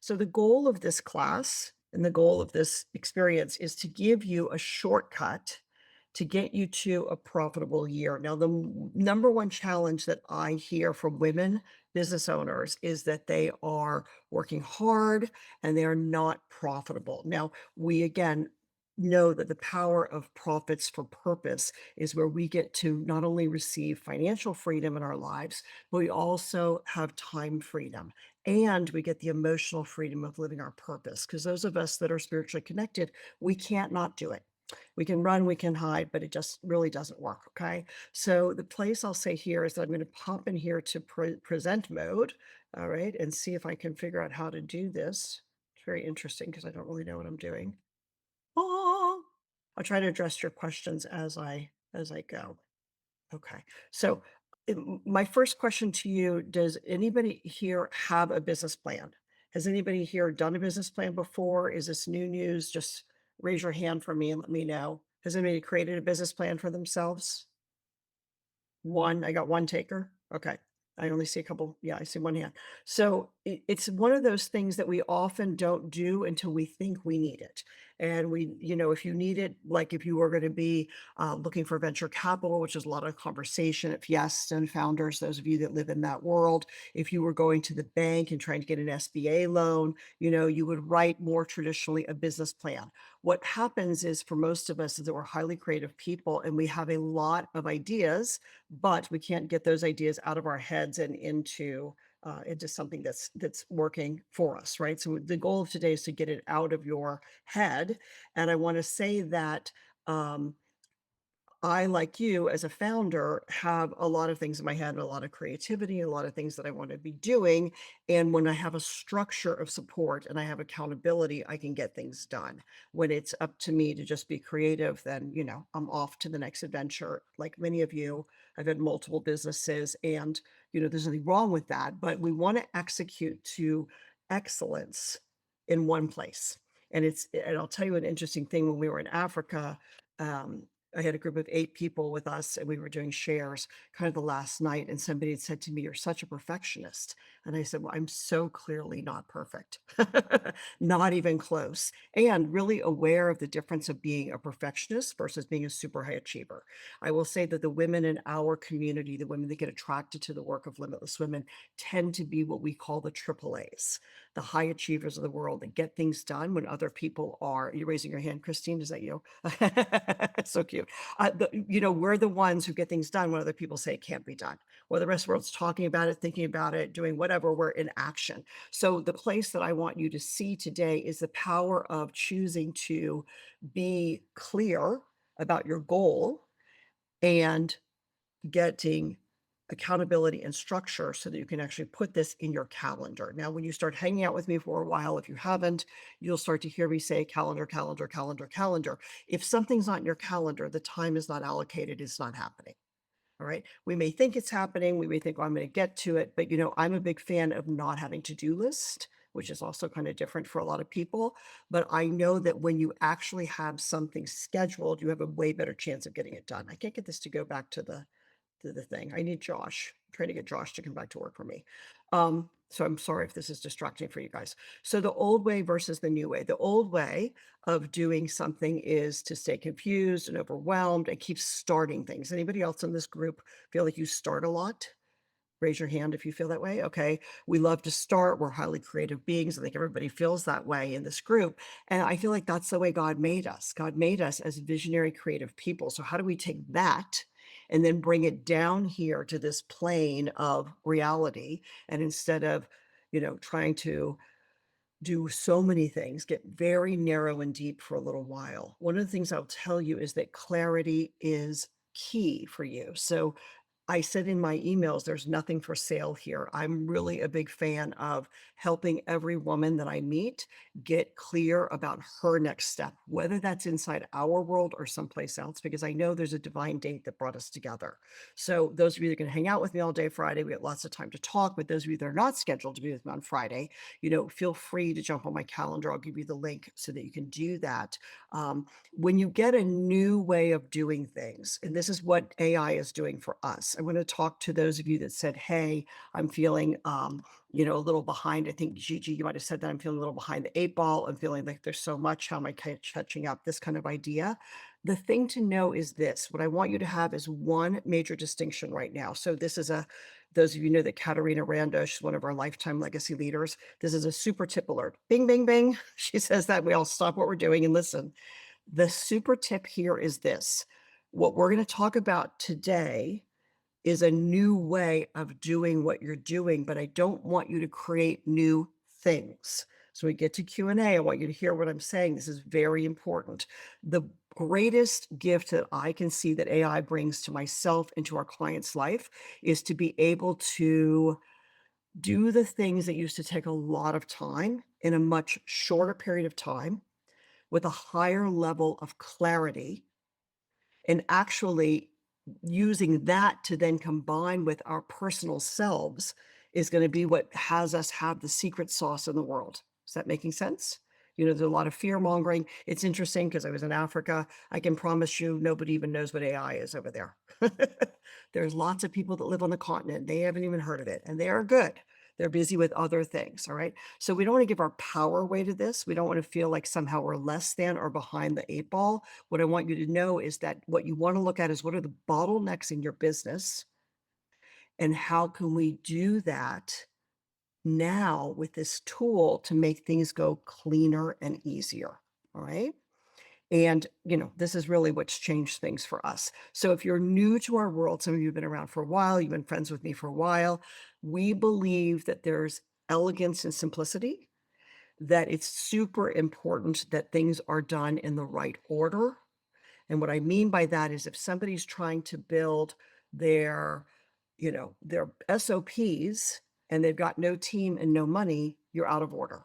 So the goal of this class and the goal of this experience is to give you a shortcut to get you to a profitable year. Now, the number one challenge that I hear from women business owners is that they are working hard and they are not profitable. Now, we again know that the power of profits for purpose is where we get to not only receive financial freedom in our lives, but we also have time freedom and we get the emotional freedom of living our purpose. Because those of us that are spiritually connected, we can't not do it. We can run, we can hide, but it just really doesn't work. Okay. So the place I'll say here is that I'm going to pop in here to present mode. All right. And see if I can figure out how to do this. It's very interesting because I don't really know what I'm doing. Oh, I'll try to address your questions as I go. Okay. So, my first question to you, does anybody here have a business plan? Has anybody here done a business plan before? Is this new news? Just raise your hand for me and let me know. Has anybody created a business plan for themselves? One, I got one taker. Okay. I only see a couple. Yeah, I see one hand. So it's one of those things that we often don't do until we think we need it. And if you need it, like if you were going to be looking for venture capital, which is a lot of conversation at Fiesta and founders, those of you that live in that world, if you were going to the bank and trying to get an SBA loan, you would write more traditionally a business plan. What happens is for most of us is that we're highly creative people and we have a lot of ideas but we can't get those ideas out of our heads and into something that's working for us, right? So the goal of today is to get it out of your head, and I want to say that um, I, like you, as a founder, have a lot of things in my head, a lot of creativity, a lot of things that I want to be doing. And when I have a structure of support and I have accountability, I can get things done. When it's up to me to just be creative, then, I'm off to the next adventure. Like many of you, I've had multiple businesses, and, there's nothing wrong with that. But we want to execute to excellence in one place. And I'll tell you an interesting thing when we were in Africa. I had a group of 8 people with us, and we were doing shares kind of the last night, and somebody had said to me, "You're such a perfectionist." And I said, "Well, I'm so clearly not perfect, not even close," and really aware of the difference of being a perfectionist versus being a super high achiever. I will say that the women in our community, the women that get attracted to the work of Limitless Women, tend to be what we call the triple A's, the high achievers of the world that get things done when other people are. You're raising your hand, Christine, is that you? So cute. We're the ones who get things done when other people say it can't be done. While the rest of the world's talking about it, thinking about it, doing whatever, we're in action. So the place that I want you to see today is the power of choosing to be clear about your goal and getting accountability and structure so that you can actually put this in your calendar. Now, when you start hanging out with me for a while, if you haven't, you'll start to hear me say calendar, calendar, calendar, calendar. If something's not in your calendar, the time is not allocated, it's not happening. All right. We may think it's happening. We may think, "Oh, I'm going to get to it." But, I'm a big fan of not having to-do list, which is also kind of different for a lot of people. But I know that when you actually have something scheduled, you have a way better chance of getting it done. I can't get this to go back to the thing. I need Josh. I'm trying to get Josh to come back to work for me. So I'm sorry if this is distracting for you guys. So the old way versus the new way. The old way of doing something is to stay confused and overwhelmed and keep starting things. Anybody else in this group feel like you start a lot? Raise your hand if you feel that way. Okay. We love to start. We're highly creative beings. I think everybody feels that way in this group. And I feel like that's the way God made us. God made us as visionary, creative people. So, how do we take that and then bring it down here to this plane of reality? And instead of, trying to do so many things, get very narrow and deep for a little while. One of the things I'll tell you is that clarity is key for you. So, I said in my emails, there's nothing for sale here. I'm really a big fan of helping every woman that I meet get clear about her next step, whether that's inside our world or someplace else, because I know there's a divine date that brought us together. So those of you that can hang out with me all day Friday, we have lots of time to talk. But those of you that are not scheduled to be with me on Friday, feel free to jump on my calendar. I'll give you the link so that you can do that. When you get a new way of doing things, and this is what AI is doing for us, this. I want to talk to those of you that said, hey, I'm feeling, a little behind. I think Gigi, you might have said that I'm feeling a little behind the eight ball. I'm feeling like there's so much. How am I catching up? This kind of idea. The thing to know is this, what I want you to have is one major distinction right now. So this is those of you know that Katarina Rando, she's one of our lifetime legacy leaders. This is a super tip alert. Bing, bing, bing. She says that we all stop what we're doing and listen. The super tip here is this. What we're going to talk about today is a new way of doing what you're doing, but I don't want you to create new things. So we get to Q&A. I want you to hear what I'm saying. This is very important. The greatest gift that I can see that AI brings to myself and to our clients' life is to be able to do the things that used to take a lot of time in a much shorter period of time with a higher level of clarity, and actually using that to then combine with our personal selves is going to be what has us have the secret sauce in the world. Is that making sense? There's a lot of fear mongering. It's interesting because I was in Africa. I can promise you nobody even knows what AI is over there. There's lots of people that live on the continent. They haven't even heard of it, and they are good. They're busy with other things. All right. So we don't want to give our power away to this. We don't want to feel like somehow we're less than or behind the eight ball. What I want you to know is that what you want to look at is what are the bottlenecks in your business and how can we do that now with this tool to make things go cleaner and easier. All right. And, this is really what's changed things for us. So if you're new to our world, some of you have been around for a while, you've been friends with me for a while, we believe that there's elegance and simplicity, that it's super important that things are done in the right order. And what I mean by that is if somebody's trying to build their, their SOPs and they've got no team and no money, you're out of order.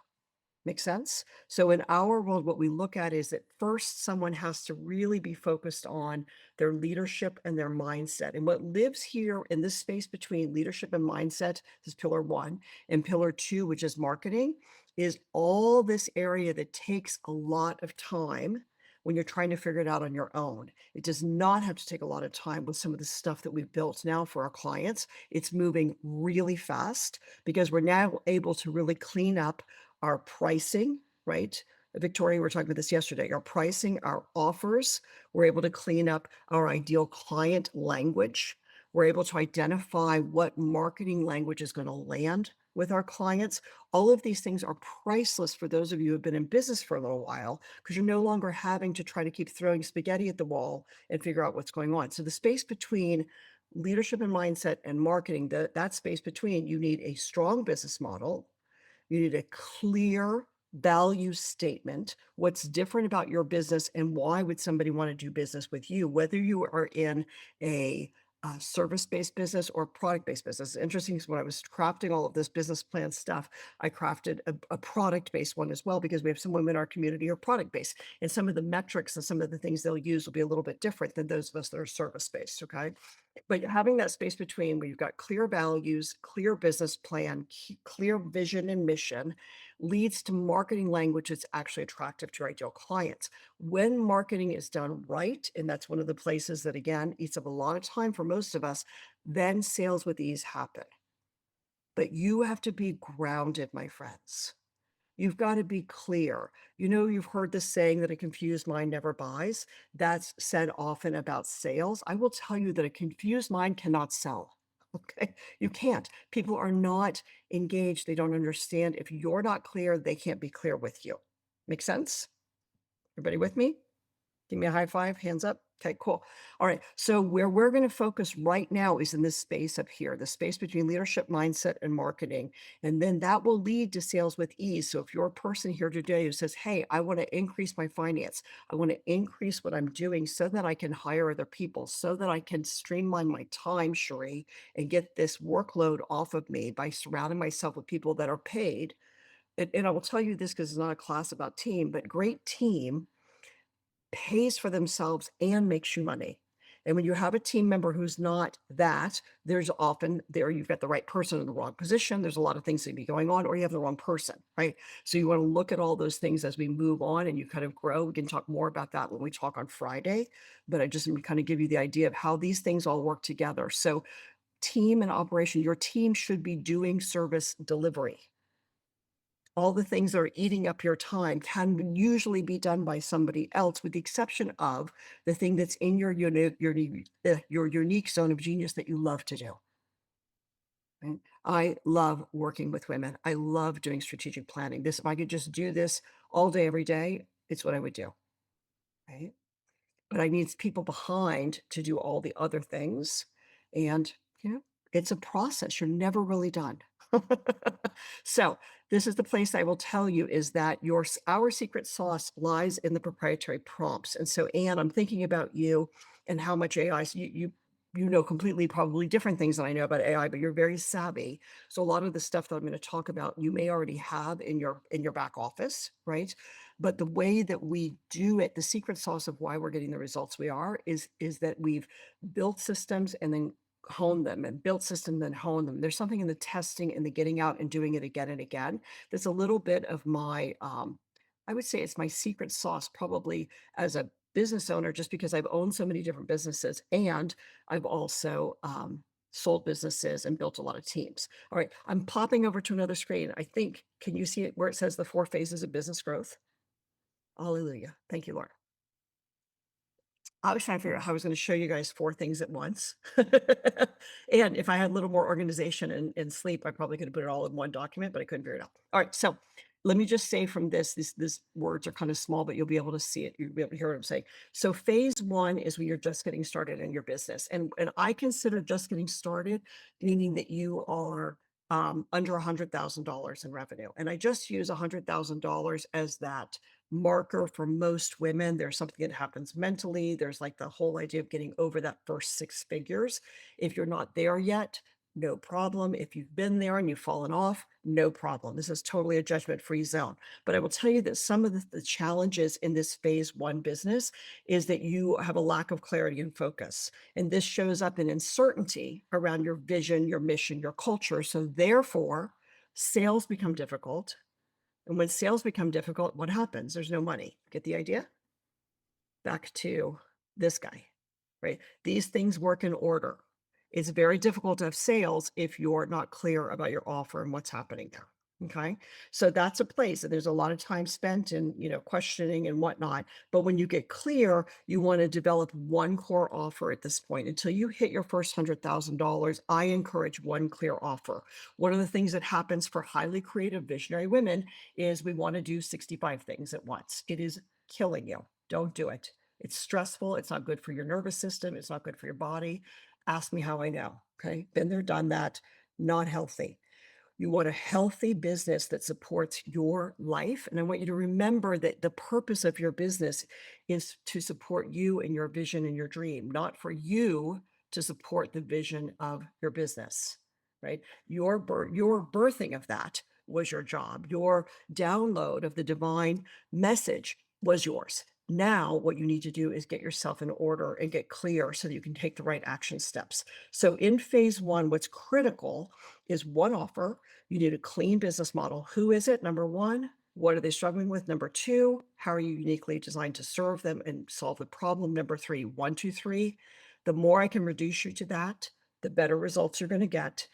Make sense? So in our world, what we look at is that first someone has to really be focused on their leadership and their mindset. And what lives here in this space between leadership and mindset is pillar one, and pillar two, which is marketing, is all this area that takes a lot of time when you're trying to figure it out on your own. It does not have to take a lot of time with some of the stuff that we've built now for our clients. It's moving really fast because we're now able to really clean up our pricing, right? Victoria, we were talking about this yesterday. Our pricing, our offers, we're able to clean up our ideal client language. We're able to identify what marketing language is going to land with our clients. All of these things are priceless for those of you who have been in business for a little while because you're no longer having to try to keep throwing spaghetti at the wall and figure out what's going on. So the space between leadership and mindset and marketing, that space between, you need a strong business model. You need a clear value statement. What's different about your business and why would somebody want to do business with you, whether you are in a service-based business or product-based business. It's interesting because when I was crafting all of this business plan stuff, I crafted a product-based one as well because we have some women in our community who are product-based. And some of the metrics and some of the things they'll use will be a little bit different than those of us that are service-based, okay? But having that space between where you've got clear values, clear business plan, clear vision and mission leads to marketing language that's actually attractive to your ideal clients. When marketing is done right, and that's one of the places that, again, eats up a lot of time for most of us, then sales with ease happen. But you have to be grounded, my friends. You've got to be clear. You've heard the saying that a confused mind never buys. That's said often about sales. I will tell you that a confused mind cannot sell. Okay. You can't. People are not engaged. They don't understand. If you're not clear, they can't be clear with you. Make sense? Everybody with me? Give me a high five, hands up. Okay, cool. All right. So where we're going to focus right now is in this space up here, the space between leadership, mindset, and marketing. And then that will lead to sales with ease. So if you're a person here today who says, hey, I want to increase my finance, I want to increase what I'm doing so that I can hire other people, so that I can streamline my time, Cherie, and get this workload off of me by surrounding myself with people that are paid. And I will tell you this because it's not a class about team, but great team pays for themselves and makes you money. And when you have a team member who's not that, there's often you've got the right person in the wrong position. There's a lot of things that be going on, or you have the wrong person, right? So you want to look at all those things as we move on and you kind of grow. We can talk more about that when we talk on Friday, but I just kind of give you the idea of how these things all work together. So team and operation, your team should be doing service delivery. All the things that are eating up your time can usually be done by somebody else, with the exception of the thing that's in your unique zone of genius that you love to do. Right? I love working with women. I love doing strategic planning. This, if I could just do this all day, every day, it's what I would do. Right? But I need people behind to do all the other things. And, you know, it's a process. You're never really done. So this is the place I will tell you is that our secret sauce lies in the proprietary prompts. And so, Anne, I'm thinking about you and how much AI. So you know completely probably different things than I know about AI, but you're very savvy. So a lot of the stuff that I'm going to talk about, you may already have in your back office, right? But the way that we do it, the secret sauce of why we're getting the results we are is that we've built systems and then honed them, and built system, then honed them. There's something in the testing and the getting out and doing it again and again. That's a little bit of my, I would say it's my secret sauce, probably as a business owner, just because I've owned so many different businesses, and I've also sold businesses and built a lot of teams. All right, I'm popping over to another screen. I think, can you see it where it says the 4 phases of business growth? Hallelujah. Thank you, Lord. I was trying to figure out how I was gonna show you guys 4 things at once. And if I had a little more organization and sleep, I probably could have put it all in one document, but I couldn't figure it out. All right, so let me just say from this words are kind of small, but you'll be able to see it. You'll be able to hear what I'm saying. So phase 1 is when you're just getting started in your business. And I consider just getting started, meaning that you are, under $100,000 in revenue. And I just use $100,000 as that marker for most women. There's something that happens mentally. There's like the whole idea of getting over that first 6 figures. If you're not there yet, no problem. If you've been there and you've fallen off, no problem. This is totally a judgment free zone. But I will tell you that some of the challenges in this phase 1 business is that you have a lack of clarity and focus. And this shows up in uncertainty around your vision, your mission, your culture. So therefore, sales become difficult, and when sales become difficult, what happens? There's no money. Get the idea? Back to this guy, right? These things work in order. It's very difficult to have sales if you're not clear about your offer and what's happening there. Okay. So that's a place that there's a lot of time spent in, questioning and whatnot. But when you get clear, you want to develop one core offer at this point. Until you hit your first $100,000, I encourage one clear offer. One of the things that happens for highly creative, visionary women is we want to do 65 things at once. It is killing you. Don't do it. It's stressful. It's not good for your nervous system. It's not good for your body. Ask me how I know. Okay. Been there, done that. Not healthy. You want a healthy business that supports your life. And I want you to remember that the purpose of your business is to support you and your vision and your dream, not for you to support the vision of your business, right? Your birthing of that was your job. Your download of the divine message was yours. Now, what you need to do is get yourself in order and get clear so that you can take the right action steps. So, in phase 1, what's critical is one offer. You need a clean business model. Who is it? Number 1, what are they struggling with? Number 2, how are you uniquely designed to serve them and solve the problem? Number 3, 1, 2, 3. The more I can reduce you to that, the better results you're going to get.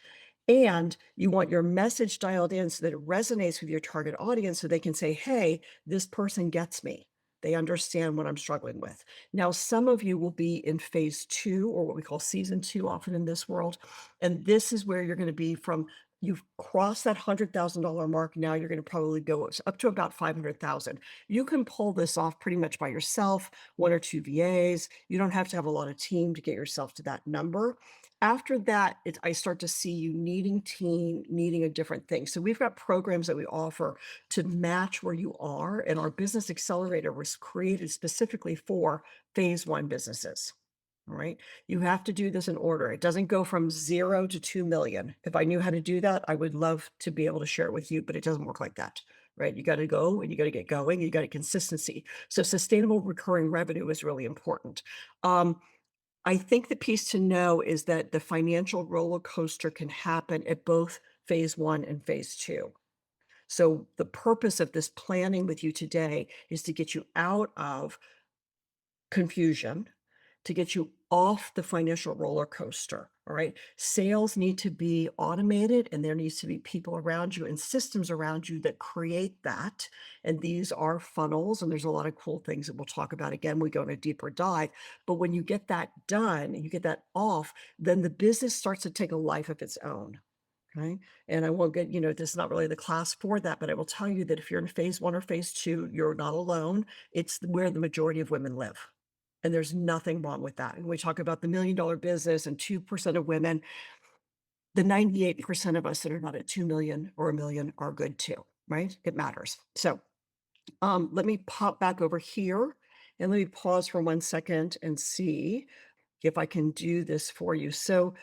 And you want your message dialed in so that it resonates with your target audience so they can say, hey, this person gets me. They understand what I'm struggling with. Now, some of you will be in phase 2, or what we call season 2 often in this world. And this is where you're going to be from. You've crossed that $100,000 mark. Now you're going to probably go up to about 500,000. You can pull this off pretty much by yourself, 1 or 2 VAs. You don't have to have a lot of team to get yourself to that number. After that, I start to see you needing team, needing a different thing. So we've got programs that we offer to match where you are. And our business accelerator was created specifically for phase 1 businesses. All right. You have to do this in order. It doesn't go from 0 to 2 million. If I knew how to do that, I would love to be able to share it with you, but it doesn't work like that. Right. You got to go and you got to get going. You got to consistency. So sustainable recurring revenue is really important. I think the piece to know is that the financial roller coaster can happen at both phase 1 and phase 2. So the purpose of this planning with you today is to get you out of confusion to get you off the financial roller coaster. All right. Sales need to be automated, and there needs to be people around you and systems around you that create that. And these are funnels, and there's a lot of cool things that we'll talk about again. We go in a deeper dive. But when you get that done and you get that off, then the business starts to take a life of its own. Okay. And I won't get, this is not really the class for that, but I will tell you that if you're in phase one or phase two, you're not alone. It's where the majority of women live. And there's nothing wrong with that. And we talk about the $1 million business and 2% of women, the 98% of us that are not at 2 million or a million are good too, right? It matters. So let me pop back over here and let me pause for 1 second and see if I can do this for you. So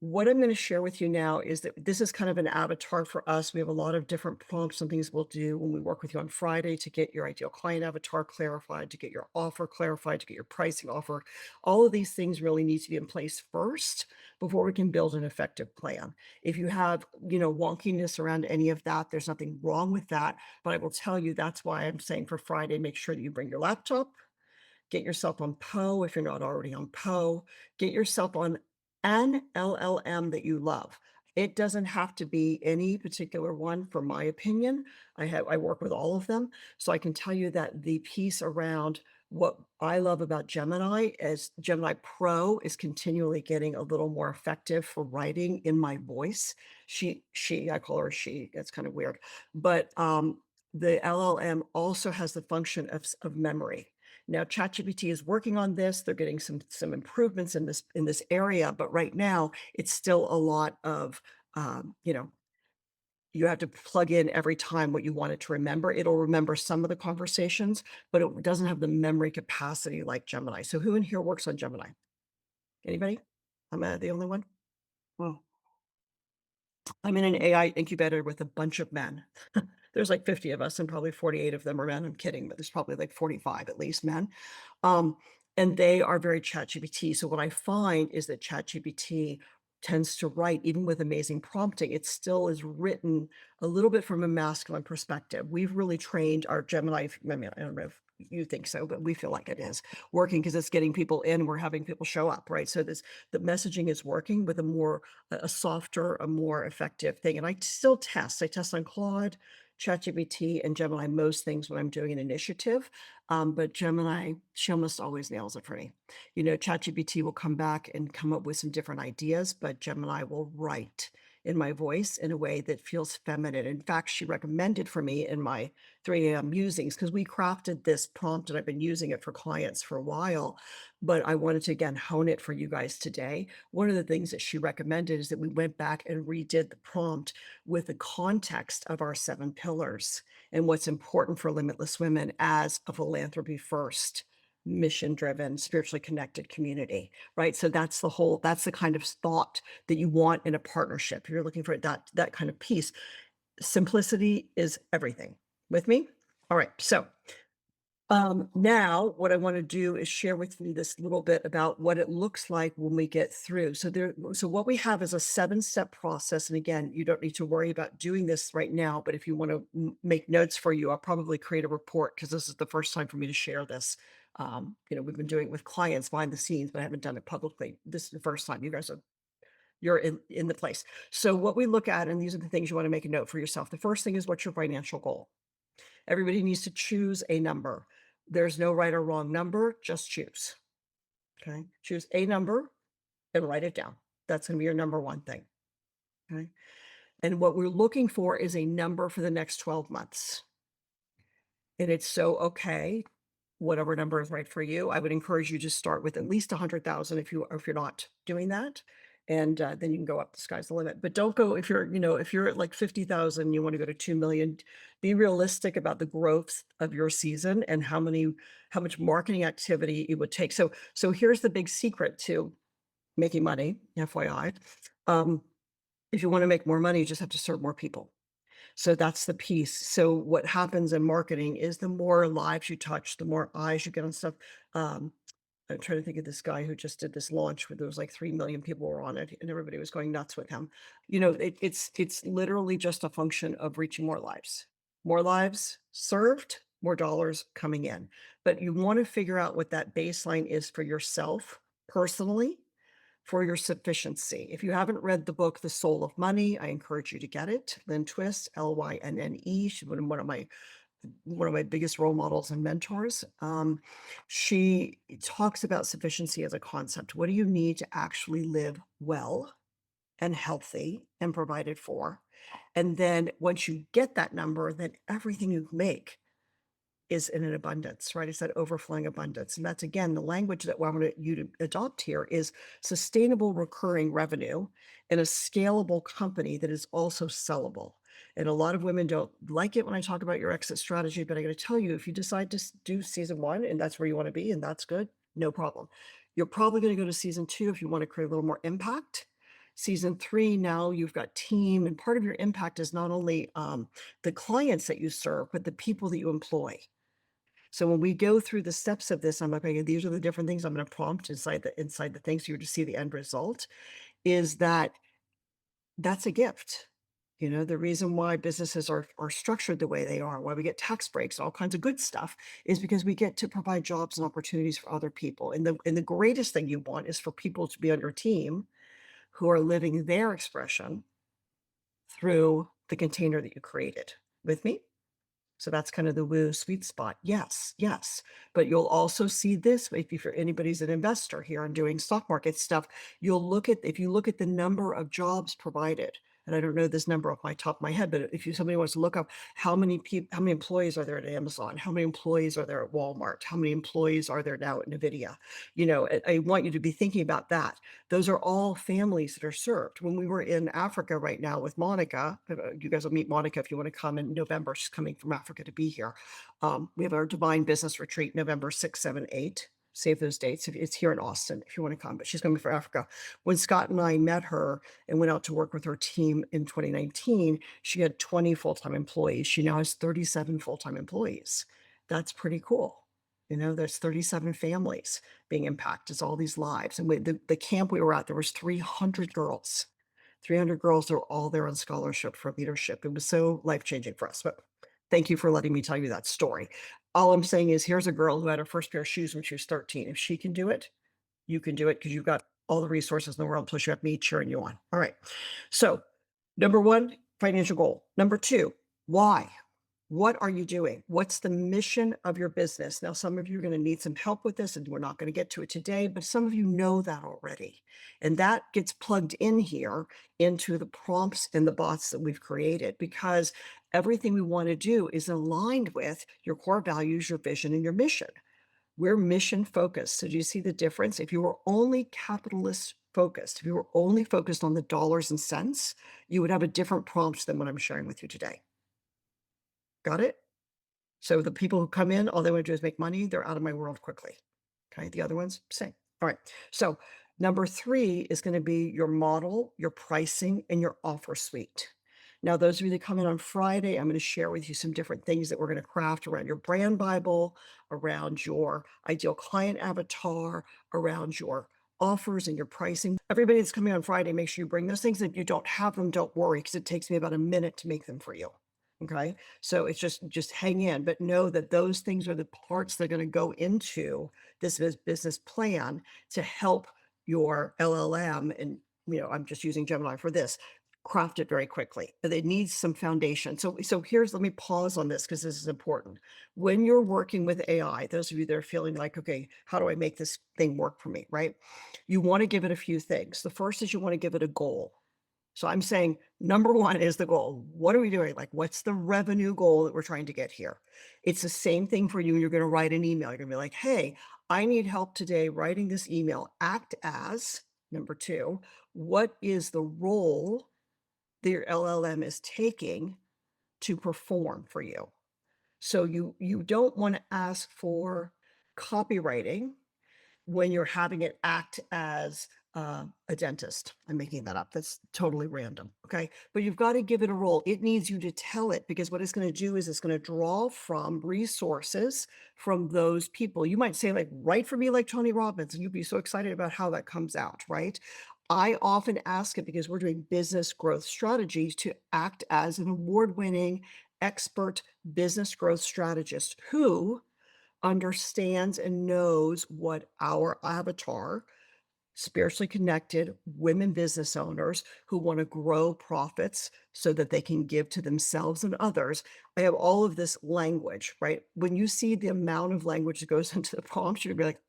what I'm gonna share with you now is that this is kind of an avatar for us. We have a lot of different prompts and things we'll do when we work with you on Friday to get your ideal client avatar clarified, to get your offer clarified, to get your pricing offer. All of these things really need to be in place first before we can build an effective plan. If you have, wonkiness around any of that, there's nothing wrong with that. But I will tell you that's why I'm saying for Friday, make sure that you bring your laptop. Get yourself on Poe if you're not already on Poe. Get yourself on an LLM that you love. It doesn't have to be any particular one, for my opinion. I work with all of them, so I can tell you that the piece around what I love about Gemini is Gemini Pro is continually getting a little more effective for writing in my voice. I call her she. It's kind of weird, but the LLM also has the function of memory. Now ChatGPT is working on this. They're getting some improvements in this area, but right now it's still a lot of, you have to plug in every time what you want it to remember. It'll remember some of the conversations, but it doesn't have the memory capacity like Gemini. So who in here works on Gemini? Anybody? Am I the only one? Well, I'm in an AI incubator with a bunch of men. There's like 50 of us and probably 48 of them are men. I'm kidding, but there's probably like 45 at least men. Um, and they are very ChatGPT. So what I find is that ChatGPT tends to write, even with amazing prompting, it still is written a little bit from a masculine perspective. We've really trained our Gemini, I mean, I don't know if you think so, but we feel like it is working because it's getting people in, we're having people show up, right? So the messaging is working with a softer, a more effective thing. And I still test. I test on Claude, ChatGPT, and Gemini most things when I'm doing an initiative. But Gemini, she almost always nails it for me. ChatGPT will come back and come up with some different ideas, but Gemini will write in my voice in a way that feels feminine. In fact, she recommended for me in my 3 a.m. musings because we crafted this prompt and I've been using it for clients for a while, but I wanted to again hone it for you guys today. One of the things that she recommended is that we went back and redid the prompt with the context of our 7 pillars and what's important for limitless women as a philanthropy first, mission driven, spiritually connected community, right? So that's the kind of thought that you want in a partnership. If you're looking for that kind of piece, simplicity is everything. With me? All right. So now what I want to do is share with you this little bit about what it looks like when we get through. So what we have is a 7-step process. And again, you don't need to worry about doing this right now, but if you want to make notes for you, I'll probably create a report because this is the first time for me to share this. We've been doing it with clients behind the scenes, but I haven't done it publicly. This is the first time. You're in the place. So what we look at, and these are the things you want to make a note for yourself. The first thing is what's your financial goal? Everybody needs to choose a number. There's no right or wrong number, just choose. Okay. Choose a number and write it down. That's going to be your number one thing. Okay. And what we're looking for is a number for the next 12 months. And it's so okay, whatever number is right for you. I would encourage you to start with at least 100,000 if you're not doing that. And then you can go up, the sky's the limit. But don't go if you're at like 50,000, you want to go to 2 million, be realistic about the growth of your season and how much marketing activity it would take. So here's the big secret to making money, FYI. Um, if you want to make more money, you just have to serve more people. So that's the piece. So what happens in marketing is the more lives you touch, the more eyes you get on stuff. Um, I'm trying to think of this guy who just did this launch where there was like 3 million people were on it and everybody was going nuts with him. It's literally just a function of reaching more lives served, more dollars coming in. But you want to figure out what that baseline is for yourself personally, for your sufficiency. If you haven't read the book, The Soul of Money, I encourage you to get it. Lynn Twist, Lynne. She's one of my biggest role models and mentors. She talks about sufficiency as a concept. What do you need to actually live well and healthy and provided for? And then once you get that number, then everything you make is in an abundance, right? It's that overflowing abundance. And that's again the language that I want you to adopt here is sustainable recurring revenue in a scalable company that is also sellable. And a lot of women don't like it when I talk about your exit strategy, but I got to tell you, if you decide to do season one and that's where you want to be, and that's good, no problem. You're probably going to go to season two if you want to create a little more impact. Season three, now you've got team, and part of your impact is not only the clients that you serve, but the people that you employ. So when we go through the steps of this, I'm like, okay, these are the different things I'm going to prompt inside the thing. So you to see the end result is that that's a gift. The reason why businesses are structured the way they are, why we get tax breaks, all kinds of good stuff, is because we get to provide jobs and opportunities for other people. And the greatest thing you want is for people to be on your team who are living their expression through the container that you created. With me? So that's kind of the woo sweet spot. Yes, yes. But you'll also see this if you're anybody's an investor here and doing stock market stuff, if you look at the number of jobs provided, and I don't know this number off my top of my head, but if somebody wants to look up how many employees are there at Amazon, how many employees are there at Walmart, how many employees are there now at Nvidia, I want you to be thinking about that. Those are all families that are served. When we were in Africa right now with Monica, you guys will meet Monica if you want to come in November. She's coming from Africa to be here. We have our Divine Business Retreat, November 6, 7, 8. Save those dates. It's here in Austin if you want to come, but she's coming for Africa. When Scott and I met her and went out to work with her team in 2019, she had 20 full-time employees. She now has 37 full-time employees. That's pretty cool. There's 37 families being impacted. It's all these lives. And the camp we were at, there was 300 girls. 300 girls are all there on scholarship for leadership. It was so life-changing for us. But thank you for letting me tell you that story. All I'm saying is here's a girl who had her first pair of shoes when she was 13. If she can do it, you can do it because you've got all the resources in the world, plus you have me cheering you on. All right. So number one, financial goal. Number two, why? What are you doing? What's the mission of your business? Now, some of you are going to need some help with this, and we're not going to get to it today, but some of you know that already. And that gets plugged in here into the prompts and the bots that we've created because everything we want to do is aligned with your core values, your vision, and your mission. We're mission focused. So do you see the difference? If you were only capitalist focused, if you were only focused on the dollars and cents, you would have a different prompt than what I'm sharing with you today. Got it? So the people who come in, all they want to do is make money. They're out of my world quickly. Okay. The other ones, same. All right. So number three is going to be your model, your pricing, and your offer suite. Now, those of you that come in on Friday, I'm going to share with you some different things that we're going to craft around your brand Bible, around your ideal client avatar, around your offers and your pricing. Everybody that's coming on Friday, make sure you bring those things. If you don't have them, don't worry, because it takes me about a minute to make them for you. Okay. So it's just hang in, but know that those things are the parts that are going to go into this business plan to help your LLM. And, I'm just using Gemini for this, craft it very quickly. But it needs some foundation. So let me pause on this because this is important. When you're working with AI, those of you that are feeling like, okay, how do I make this thing work for me? Right. You want to give it a few things. The first is you want to give it a goal. So I'm saying number one is the goal. What are we doing? Like, what's the revenue goal that we're trying to get here? It's the same thing for you. You're going to write an email. You're going to be like, hey, I need help today writing this email. Act as number two. What is the role that your LLM is taking to perform for you? So you don't want to ask for copywriting when you're having it act as a dentist. I'm making that up. That's totally random. Okay. But you've got to give it a role. It needs you to tell it because what it's going to do is it's going to draw from resources from those people. You might say, like, write for me like Tony Robbins, and you'd be so excited about how that comes out, right? I often ask it because we're doing business growth strategies to act as an award-winning expert business growth strategist who understands and knows what our avatar, spiritually connected women business owners who want to grow profits so that they can give to themselves and others. I have all of this language, right? When you see the amount of language that goes into the prompts, you're gonna be like,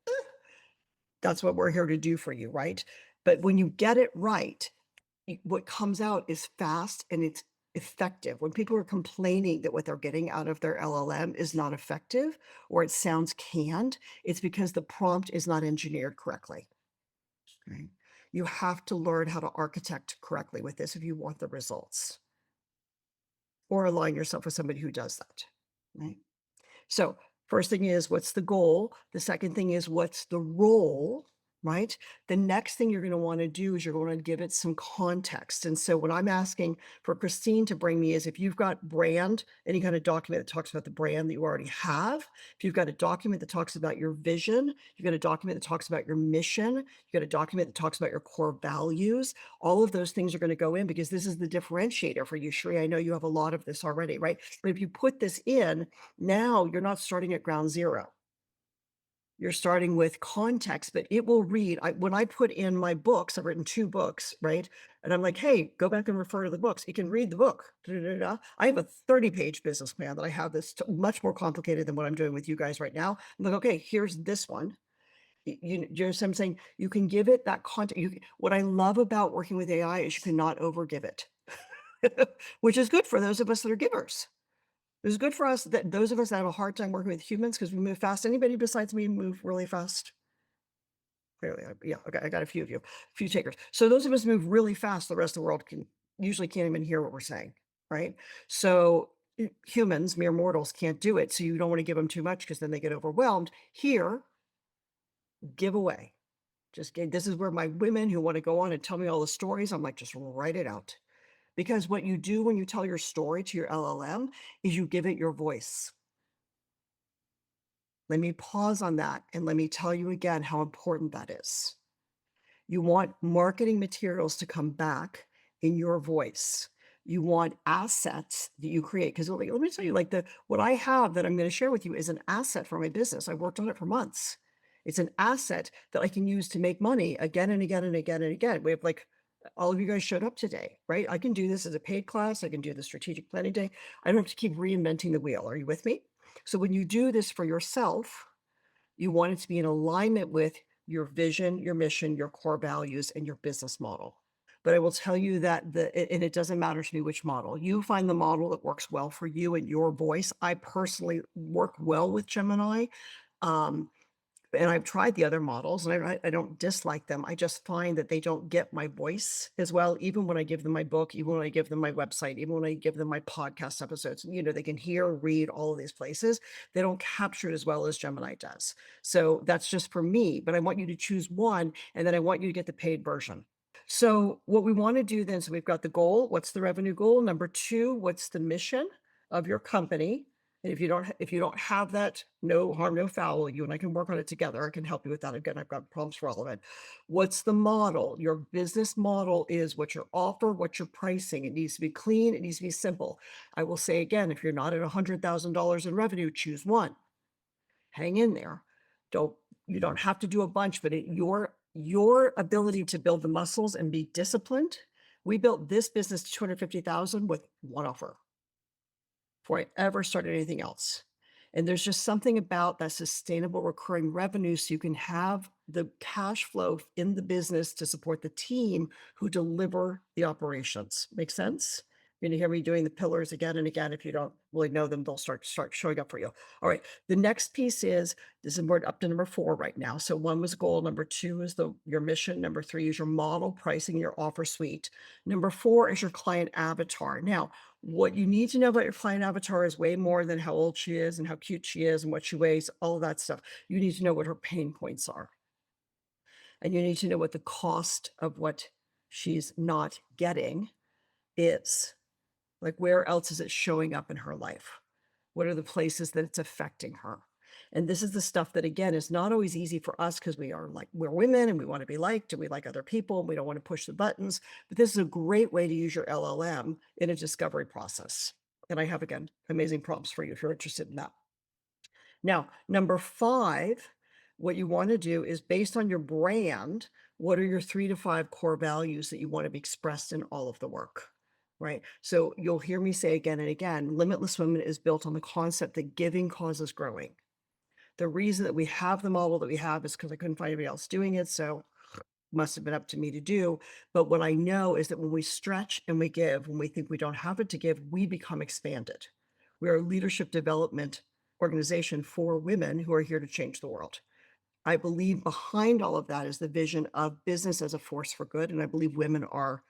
that's what we're here to do for you, right? But when you get it right, what comes out is fast and it's effective. When people are complaining that what they're getting out of their LLM is not effective or it sounds canned, it's because the prompt is not engineered correctly. Right? You have to learn how to architect correctly with this if you want the results or align yourself with somebody who does that. Right? So, first thing is, what's the goal? The second thing is, what's the role? Right? The next thing you're going to want to do is you're going to give it some context. And so, what I'm asking for Christine to bring me is if you've got brand, any kind of document that talks about the brand that you already have, if you've got a document that talks about your vision, you've got a document that talks about your mission, you've got a document that talks about your core values, all of those things are going to go in because this is the differentiator for you, Sheree. I know you have a lot of this already, right? But if you put this in, now you're not starting at ground zero. You're starting with context, but it will read. When I put in my books, I've written 2 books, right? And I'm like, "Hey, go back and refer to the books." It can read the book. Da, da, da, da. I have a 30-page business plan that I have that's much more complicated than what I'm doing with you guys right now. I'm like, "Okay, here's this one." You know what I'm saying? You can give it that content. What I love about working with AI is you cannot overgive it, which is good for those of us that are givers. It's good for us that those of us that have a hard time working with humans because we move fast. Anybody besides me move really fast? Clearly, yeah, okay, I got a few of you, a few takers. So those of us move really fast, the rest of the world can usually can't even hear what we're saying, right? So humans, mere mortals, can't do it. So you don't want to give them too much because then they get overwhelmed. Here, give away. Just give, this is where my women who want to go on and tell me all the stories, I'm like, just write it out. Because what you do when you tell your story to your LLM is you give it your voice. Let me pause on that and let me tell you again how important that is. You want marketing materials to come back in your voice. You want assets that you create. Because let me tell you, like what I have that I'm going to share with you is an asset for my business. I worked on it for months. It's an asset that I can use to make money again and again and again and again. We have like all of you guys showed up today, right? I can do this as a paid class. I can do the strategic planning day. I don't have to keep reinventing the wheel. Are you with me? So when you do this for yourself, you want it to be in alignment with your vision, your mission, your core values, and your business model. But I will tell you that and it doesn't matter to me which model. You find the model that works well for you and your voice. I personally work well with Gemini. Um, and I've tried the other models, and I don't dislike them. I just find that they don't get my voice as well, even when I give them my book, even when I give them my website, even when I give them my podcast episodes. You know, they can hear, read all of these places. They don't capture it as well as Gemini does. So that's just for me. But I want you to choose one, and then I want you to get the paid version. So what we want to do then, so we've got the goal. What's the revenue goal? Number 2, what's the mission of your company? And if you don't have that, no harm, no foul. You and I can work on it together. I can help you with that. Again, I've got problems for all of it. What's the model? Your business model is what your offer, what your pricing. It needs to be clean. It needs to be simple. I will say again, if you're not at $100,000 in revenue, choose one. Hang in there. You don't have to do a bunch, but your ability to build the muscles and be disciplined. We built this business to 250,000 with one offer before I ever started anything else. And there's just something about that sustainable recurring revenue so you can have the cash flow in the business to support the team who deliver the operations. Make sense? You're gonna hear me doing the pillars again and again. If you don't really know them, they'll start showing up for you. All right. The next piece is this is we're up to number 4 right now. So 1 was goal. Number 2 is your mission. Number 3 is your model, pricing, your offer suite. Number 4 is your client avatar. Now, what you need to know about your client avatar is way more than how old she is and how cute she is and what she weighs, all of that stuff. You need to know what her pain points are. And you need to know what the cost of what she's not getting is. Like, where else is it showing up in her life? What are the places that it's affecting her? And this is the stuff that, again, is not always easy for us because we're women and we want to be liked and we like other people and we don't want to push the buttons. But this is a great way to use your LLM in a discovery process. And I have, again, amazing prompts for you if you're interested in that. Now, number 5, what you wanna do is based on your brand, what are your 3 to 5 core values that you want to be expressed in all of the work, right? So you'll hear me say again and again, Limitless Women is built on the concept that giving causes growing. The reason that we have the model that we have is because I couldn't find anybody else doing it, so must have been up to me to do. But what I know is that when we stretch and we give, when we think we don't have it to give, we become expanded. We are a leadership development organization for women who are here to change the world. I believe behind all of that is the vision of business as a force for good, and I believe women are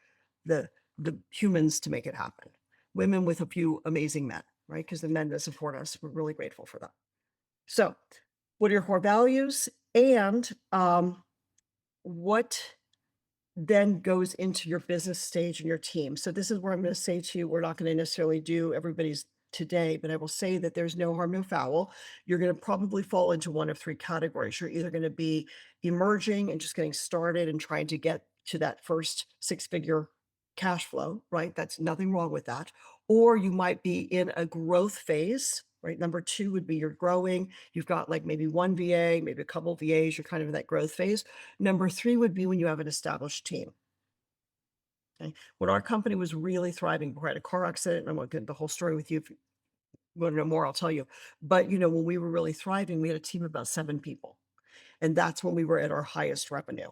the the humans to make it happen. Women with a few amazing men, right? Because the men that support us, we're really grateful for them. So, what are your core values? And what then goes into your business stage and your team. So this is where I'm going to say to you, we're not going to necessarily do everybody's today, but I will say that there's no harm, no foul. You're going to probably fall into one of 3 categories. You're either going to be emerging and just getting started and trying to get to that first 6-figure cash flow, right? That's nothing wrong with that. Or you might be in a growth phase, right? Number 2 would be you're growing. You've got like maybe one VA, maybe a couple VAs. You're kind of in that growth phase. Number 3 would be when you have an established team. Okay. When our company was really thriving before I had a car accident, and I won't get into the whole story with you. If you want to know more, I'll tell you. But when we were really thriving, we had a team of about 7 people. And that's when we were at our highest revenue.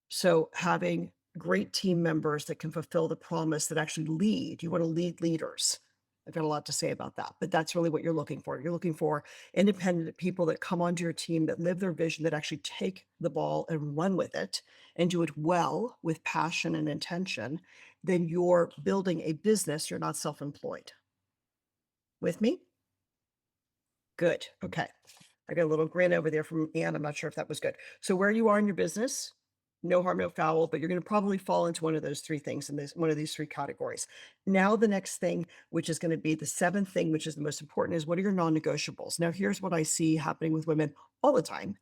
So having great team members that can fulfill the promise that actually lead, you want to lead leaders. I've got a lot to say about that, but that's really what you're looking for. You're looking for independent people that come onto your team that live their vision, that actually take the ball and run with it and do it well with passion and intention. Then you're building a business. You're not self-employed. With me? Good. Okay. I got a little grin over there from Anne. I'm not sure if that was good. So where you are in your business, no harm, no foul, but you're going to probably fall into one of those 3 things in this one of these 3 categories. Now, the next thing, which is going to be the 7th thing, which is the most important, is what are your non-negotiables? Now, here's what I see happening with women all the time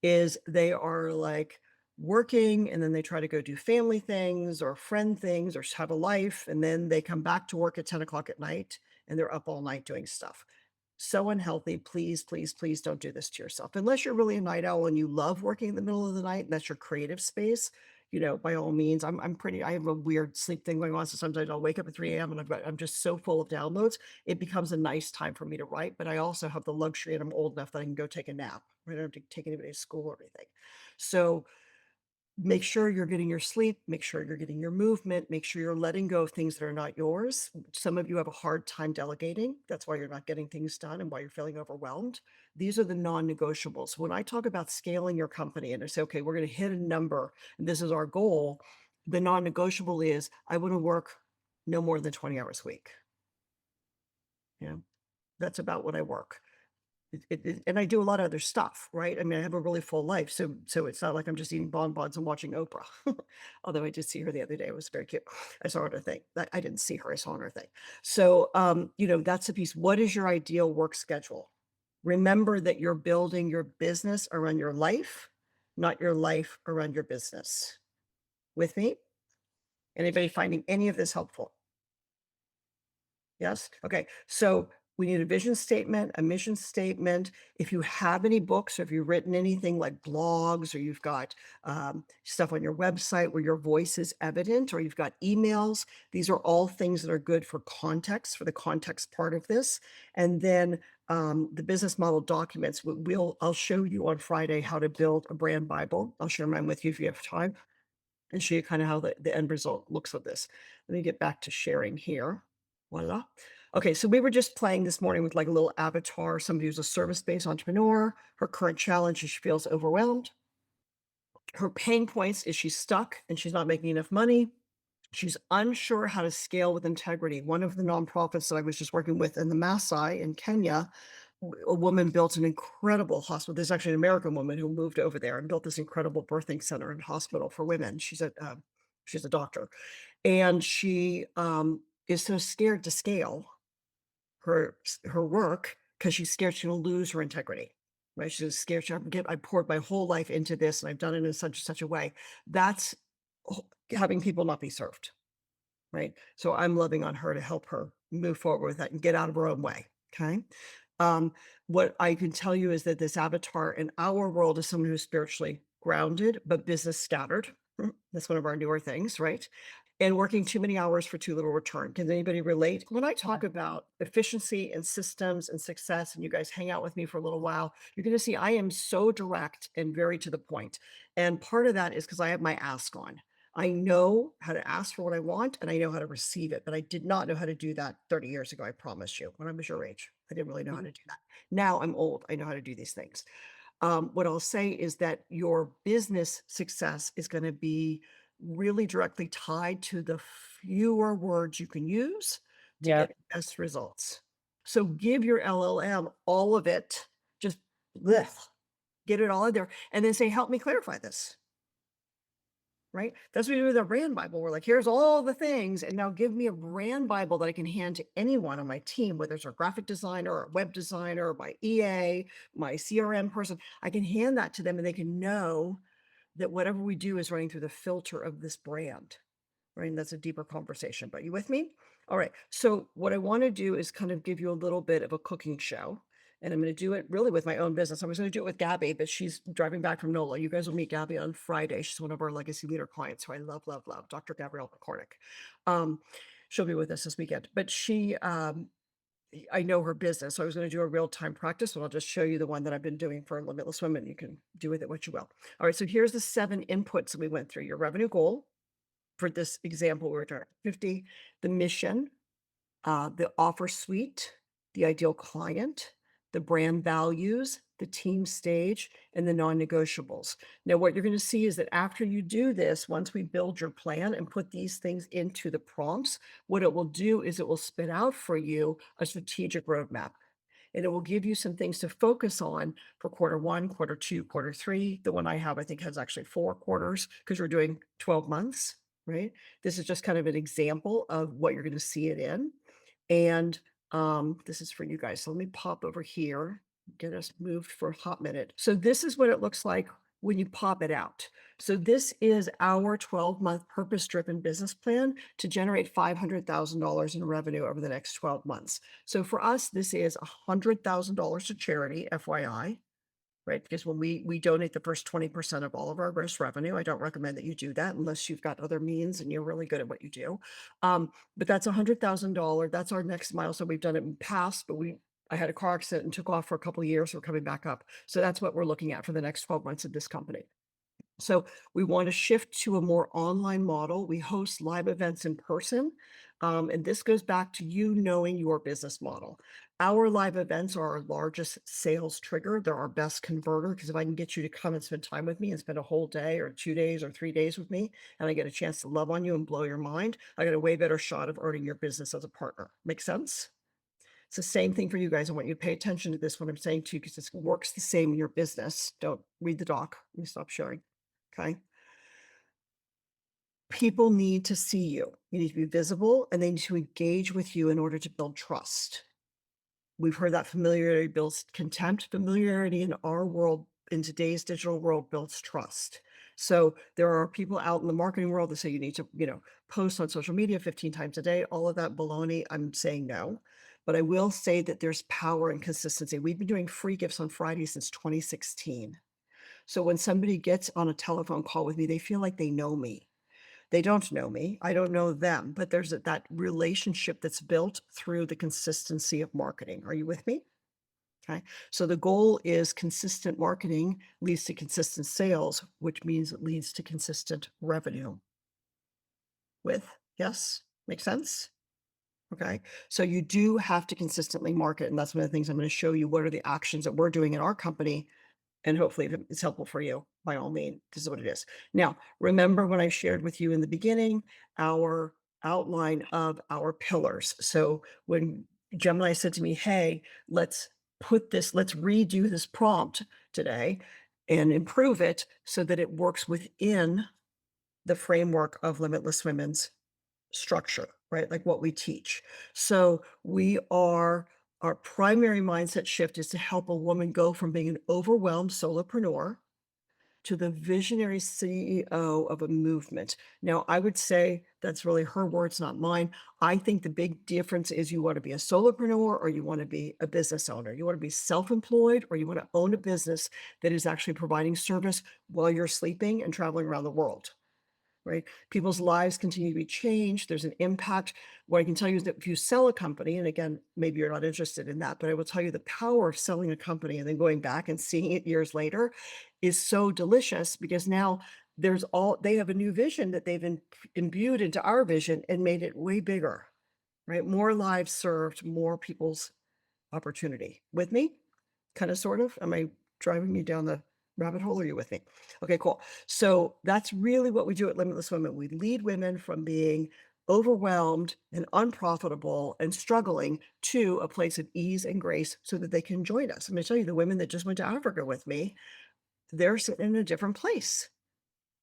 is they are like working and then they try to go do family things or friend things or have a life. And then they come back to work at 10 o'clock at night and they're up all night doing stuff. So unhealthy. Please, please, please don't do this to yourself. Unless you're really a night owl and you love working in the middle of the night and that's your creative space, by all means. I have a weird sleep thing going on. So sometimes I'll wake up at 3 a.m. and I'm just so full of downloads. It becomes a nice time for me to write, but I also have the luxury and I'm old enough that I can go take a nap. I don't have to take anybody to school or anything. So make sure you're getting your sleep, make sure you're getting your movement, make sure you're letting go of things that are not yours. Some of you have a hard time delegating. That's why you're not getting things done and why you're feeling overwhelmed. These are the non-negotiables. When I talk about scaling your company and I say, okay, we're going to hit a number and this is our goal, the non-negotiable is I want to work no more than 20 hours a week. That's about what I work. And I do a lot of other stuff, right? I mean, I have a really full life, so it's not like I'm just eating bonbons and watching Oprah. Although I did see her the other day, it was very cute. I saw her on her thing. I didn't see her, I saw her on her thing. So, that's the piece. What is your ideal work schedule? Remember that you're building your business around your life, not your life around your business. With me? Anybody finding any of this helpful? Yes? Okay. So we need a vision statement, a mission statement. If you have any books or if you've written anything like blogs or you've got stuff on your website where your voice is evident or you've got emails, these are all things that are good for context, for the context part of this. And then the business model documents, I'll show you on Friday how to build a brand Bible. I'll share mine with you if you have time and show you kind of how the end result looks with this. Let me get back to sharing here. Voila. Okay, so we were just playing this morning with like a little avatar, somebody who's a service-based entrepreneur. Her current challenge is she feels overwhelmed. Her pain points is she's stuck and she's not making enough money. She's unsure how to scale with integrity. One of the nonprofits that I was just working with in the Maasai in Kenya, a woman built an incredible hospital. There's actually an American woman who moved over there and built this incredible birthing center and hospital for women. She's a doctor, and she is so scared to scale her work because she's scared she'll lose her integrity. Right? She's scared. I poured my whole life into this, and I've done it in such a way. That's having people not be served. right? So I'm loving on her to help her move forward with that and get out of her own way. Okay. Um, what I can tell you is that this avatar in our world is someone who's spiritually grounded, but business scattered. That's one of our newer things, right? And working too many hours for too little return. Can anybody relate? When I talk about efficiency and systems and success, and you guys hang out with me for a little while, you're going to see I am so direct and very to the point. And part of that is because I have my ask on. I know how to ask for what I want and I know how to receive it, but I did not know how to do that 30 years ago. I promise you, when I was your age, I didn't really know how Mhm. to do that. Now I'm old. I know how to do these things. What I'll say is that your business success is going to be really directly tied to the fewer words you can use to Yeah. get the best results. So give your LLM all of it, just blech, get it all in there, and then say, help me clarify this. Right? That's what we do with our brand Bible. We're like, here's all the things, and now give me a brand Bible that I can hand to anyone on my team, whether it's a graphic designer or a web designer or my EA, my CRM person. I can hand that to them and they can know that whatever we do is running through the filter of this brand. Right, and that's a deeper conversation, but you with me? All right, so what I wanna do is kind of give you a little bit of a cooking show, and I'm gonna do it really with my own business. I was gonna do it with Gabby, but she's driving back from NOLA. You guys will meet Gabby on Friday. She's one of our legacy leader clients who I love, love, love, Dr. Gabrielle Kornick. Um, she'll be with us this weekend, but I know her business, so I was gonna do a real-time practice, and I'll just show you the one that I've been doing for Limitless Women. You can do with it what you will. All right, so here's the 7 inputs that we went through. Your revenue goal, for this example, we're at 50, the mission, the offer suite, the ideal client, the brand values, the team stage, and the non-negotiables. Now, what you're going to see is that after you do this, once we build your plan and put these things into the prompts, what it will do is it will spit out for you a strategic roadmap, and it will give you some things to focus on for quarter one, quarter two, quarter three. The one I have, I think, has actually 4 quarters because we're doing 12 months, right? This is just kind of an example of what you're going to see it in. And this is for you guys. So let me pop over here, get us moved for a hot minute. So this is what it looks like when you pop it out. So this is our 12-month purpose-driven business plan to generate $500,000 in revenue over the next 12 months. So for us, this is $100,000 to charity, FYI, right? Because when we donate the first 20% of all of our gross revenue, I don't recommend that you do that unless you've got other means and you're really good at what you do. But that's $100,000. That's our next milestone. We've done it in the past, but I had a car accident and took off for a couple of years. We're coming back up. So that's what we're looking at for the next 12 months of this company. So we want to shift to a more online model. We host live events in person. And this goes back to you knowing your business model. Our live events are our largest sales trigger. They're our best converter because if I can get you to come and spend time with me and spend a whole day or 2 days or 3 days with me, and I get a chance to love on you and blow your mind, I got a way better shot of earning your business as a partner. Make sense? It's the same thing for you guys. I want you to pay attention to this, what I'm saying to you, because it works the same in your business. Don't read the doc. Let me stop sharing. Okay. People need to see you. You need to be visible and they need to engage with you in order to build trust. We've heard that familiarity builds contempt. Familiarity in our world, in today's digital world, builds trust. So there are people out in the marketing world that say you need to, post on social media 15 times a day. All of that baloney. I'm saying no. But I will say that there's power and consistency. We've been doing free gifts on Friday since 2016. So when somebody gets on a telephone call with me, they feel like they know me. They don't know me, I don't know them, but there's that relationship that's built through the consistency of marketing. Are you with me? Okay. So the goal is consistent marketing leads to consistent sales, which means it leads to consistent revenue. Yes? Make sense? Okay. So you do have to consistently market. And that's one of the things I'm going to show you what are the actions that we're doing in our company. And hopefully, if it's helpful for you, by all means, this is what it is. Now, remember when I shared with you in the beginning our outline of our pillars. So when Gemini said to me, hey, let's redo this prompt today and improve it so that it works within the framework of Limitless Women's structure, right? Like what we teach. So our primary mindset shift is to help a woman go from being an overwhelmed solopreneur to the visionary CEO of a movement. Now, I would say that's really her words, not mine. I think the big difference is you want to be a solopreneur or you want to be a business owner. You want to be self-employed or you want to own a business that is actually providing service while you're sleeping and traveling around the world. Right? People's lives continue to be changed. There's an impact. What I can tell you is that if you sell a company, and again, maybe you're not interested in that, but I will tell you the power of selling a company and then going back and seeing it years later is so delicious because now they have a new vision that they've imbued into our vision and made it way bigger, right? More lives served, more people's opportunity. With me? Kinda, sort of? Am I driving me down the rabbit hole? Or are you with me? Okay, cool. So that's really what we do at Limitless Women. We lead women from being overwhelmed and unprofitable and struggling to a place of ease and grace so that they can join us. I'm gonna tell you, the women that just went to Africa with me, they're sitting in a different place.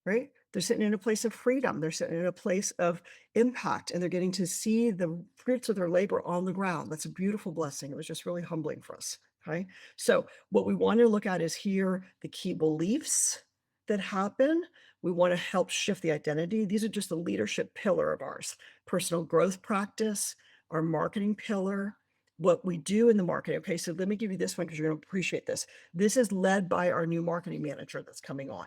Right? They're sitting in a place of freedom. They're sitting in a place of impact, and they're getting to see the fruits of their labor on the ground. That's a beautiful blessing. It was just really humbling for us. Okay. So, what we want to look at is here the key beliefs that happen. We want to help shift the identity. These are just the leadership pillar of ours, personal growth practice, our marketing pillar, what we do in the marketing. Okay. So, let me give you this one because you're going to appreciate this. This is led by our new marketing manager that's coming on.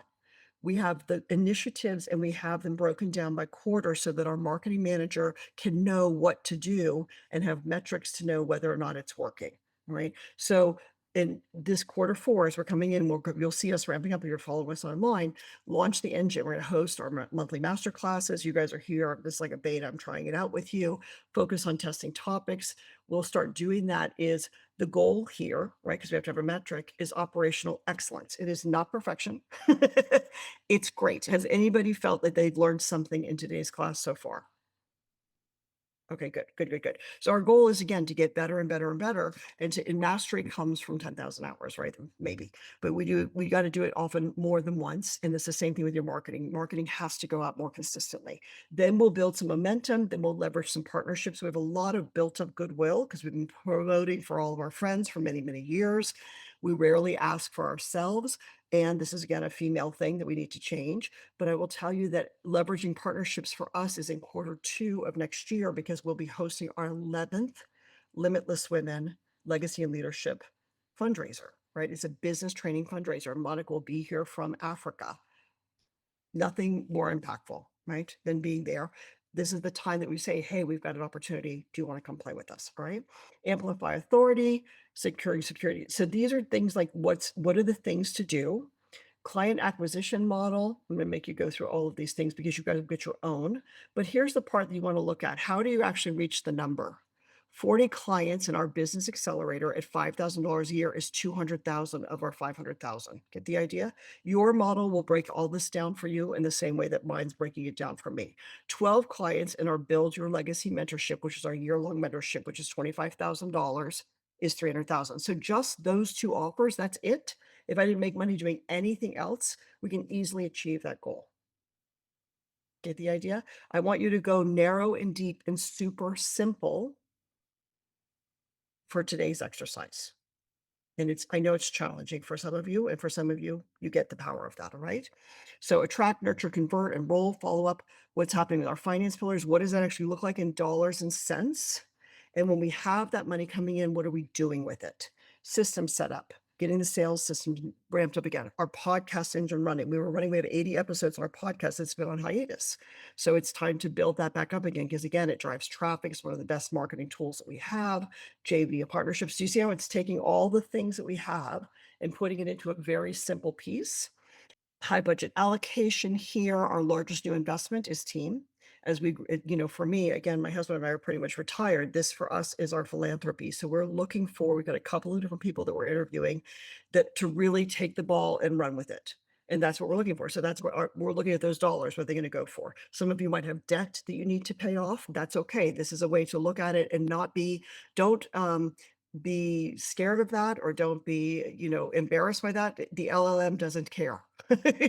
We have the initiatives and we have them broken down by quarter so that our marketing manager can know what to do and have metrics to know whether or not it's working, right? So in this quarter 4, as we're coming in, you'll see us ramping up if you're following us online, launch the engine. We're going to host our monthly master classes. You guys are here. This is like a beta. I'm trying it out with you. Focus on testing topics. We'll start doing that is the goal here, right? Because we have to have a metric is operational excellence. It is not perfection. It's great. Has anybody felt that they've learned something in today's class so far? Okay, good, good, good, good. So our goal is again to get better and better and better, and mastery comes from 10,000 hours, right? Maybe, but we got to do it often more than once, and it's the same thing with your marketing. Marketing has to go out more consistently. Then we'll build some momentum. Then we'll leverage some partnerships. We have a lot of built up goodwill because we've been promoting for all of our friends for many, many years. We rarely ask for ourselves, and this is again a female thing that we need to change. But I will tell you that leveraging partnerships for us is in quarter 2 of next year because we'll be hosting our 11th Limitless Women Legacy and Leadership fundraiser, right? It's a business training fundraiser. Monica will be here from Africa. Nothing more impactful, right, than being there. This is the time that we say, hey, we've got an opportunity. Do you want to come play with us? All right. Amplify authority, securing security. So these are things like what are the things to do? Client acquisition model. I'm going to make you go through all of these things because you got to get your own. But here's the part that you want to look at. How do you actually reach the number? 40 clients in our business accelerator at $5,000 a year is 200,000 of our 500,000. Get the idea? Your model will break all this down for you in the same way that mine's breaking it down for me. 12 clients in our Build Your Legacy mentorship, which is our year-long mentorship, which is $25,000, is 300,000. So just those 2 offers, that's it. If I didn't make money doing anything else, we can easily achieve that goal. Get the idea? I want you to go narrow and deep and super simple for today's exercise. And I know it's challenging for some of you, and for some of you, you get the power of that, all right? So attract, nurture, convert, enroll, follow up. What's happening with our finance pillars? What does that actually look like in dollars and cents? And when we have that money coming in, what are we doing with it? System set up, getting the sales system ramped up again. Our podcast engine running. We have 80 episodes on our podcast that's been on hiatus. So it's time to build that back up again because again, it drives traffic. It's one of the best marketing tools that we have. JV partnerships. Do you see how it's taking all the things that we have and putting it into a very simple piece? High budget allocation here. Our largest new investment is team. As for me, again, my husband and I are pretty much retired. This for us is our philanthropy. So we've got a couple of different people that we're interviewing that to really take the ball and run with it. And that's what we're looking for. So that's what we're looking at those dollars. What are they going to go for? Some of you might have debt that you need to pay off. That's okay. This is a way to look at it and not be, don't be scared of that or don't be, embarrassed by that. The LLM doesn't care.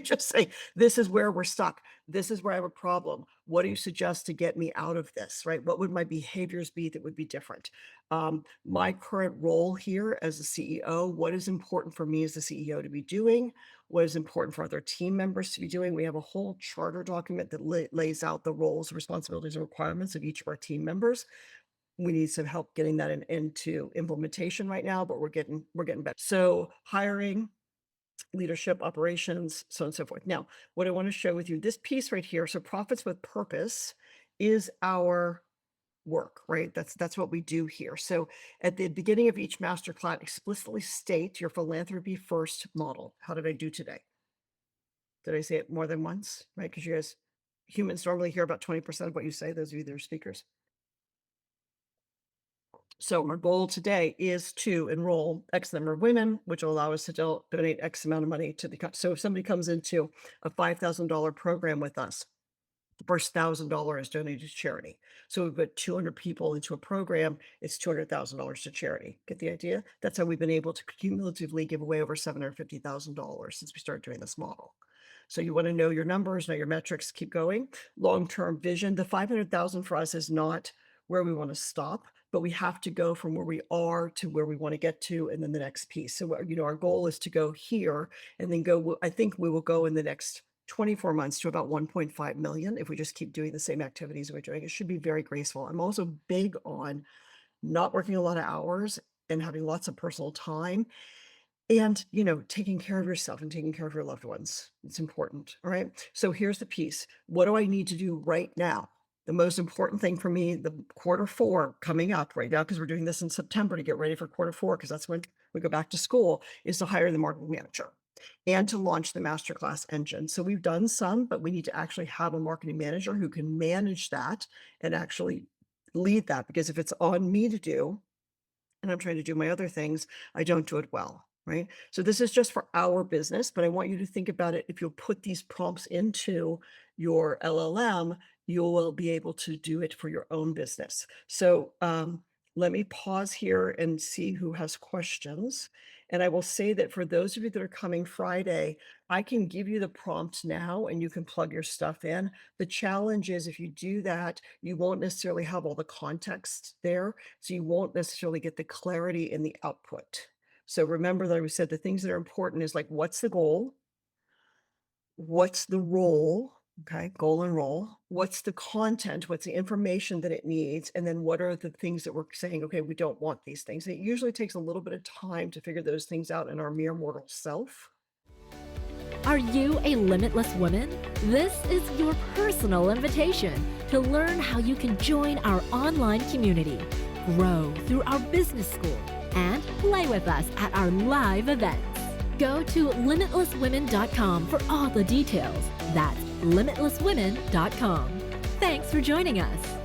Just say, this is where we're stuck. This is where I have a problem. What do you suggest to get me out of this? Right? What would my behaviors be that would be different? My current role here as a CEO, what is important for me as the CEO to be doing? What is important for other team members to be doing? We have a whole charter document that lays out the roles, responsibilities, and requirements of each of our team members. We need some help getting that into implementation right now, but we're getting better. So hiring, leadership, operations, so on and so forth. Now, what I want to share with you, this piece right here, so profits with purpose is our work, right? That's what we do here. So at the beginning of each master class, explicitly state your philanthropy first model. How did I do today? Did I say it more than once? Right? Because you guys, humans normally hear about 20% of what you say, those of you that are speakers. So our goal today is to enroll X number of women, which will allow us to donate X amount of money to the. So if somebody comes into a $5,000 program with us, the first $1,000 donated to charity. So we've got 200 people into a program, it's $200,000 to charity. Get the idea? That's how we've been able to cumulatively give away over $750,000 since we started doing this model. So you want to know your numbers, know your metrics, keep going. Long-term vision, the 500,000 for us is not where we want to stop, but we have to go from where we are to where we want to get to, and then the next piece. So, our goal is to go here and then go, I think we will go in the next 24 months to about 1.5 million if we just keep doing the same activities we're doing. It should be very graceful. I'm also big on not working a lot of hours and having lots of personal time and, taking care of yourself and taking care of your loved ones. It's important. All right. So here's the piece. What do I need to do right now? The most important thing for me, the Q4 coming up right now, because we're doing this in September to get ready for Q4, because that's when we go back to school, is to hire the marketing manager and to launch the masterclass engine. So we've done some, but we need to actually have a marketing manager who can manage that and actually lead that, because if it's on me to do, and I'm trying to do my other things, I don't do it well, right? So this is just for our business, but I want you to think about it. If you'll put these prompts into your LLM, you will be able to do it for your own business. So let me pause here and see who has questions. And I will say that for those of you that are coming Friday, I can give you the prompt now and you can plug your stuff in. The challenge is if you do that, you won't necessarily have all the context there. So you won't necessarily get the clarity in the output. So remember that we said the things that are important is like, what's the goal? What's the role? Okay, goal and role. What's the content? What's the information that it needs? And then what are the things that we're saying, okay, we don't want these things. It usually takes a little bit of time to figure those things out in our mere mortal self. Are you a limitless woman? This is your personal invitation to learn how you can join our online community, grow through our business school, and play with us at our live events. Go to limitlesswomen.com for all the details. That's limitlesswomen.com. Thanks for joining us.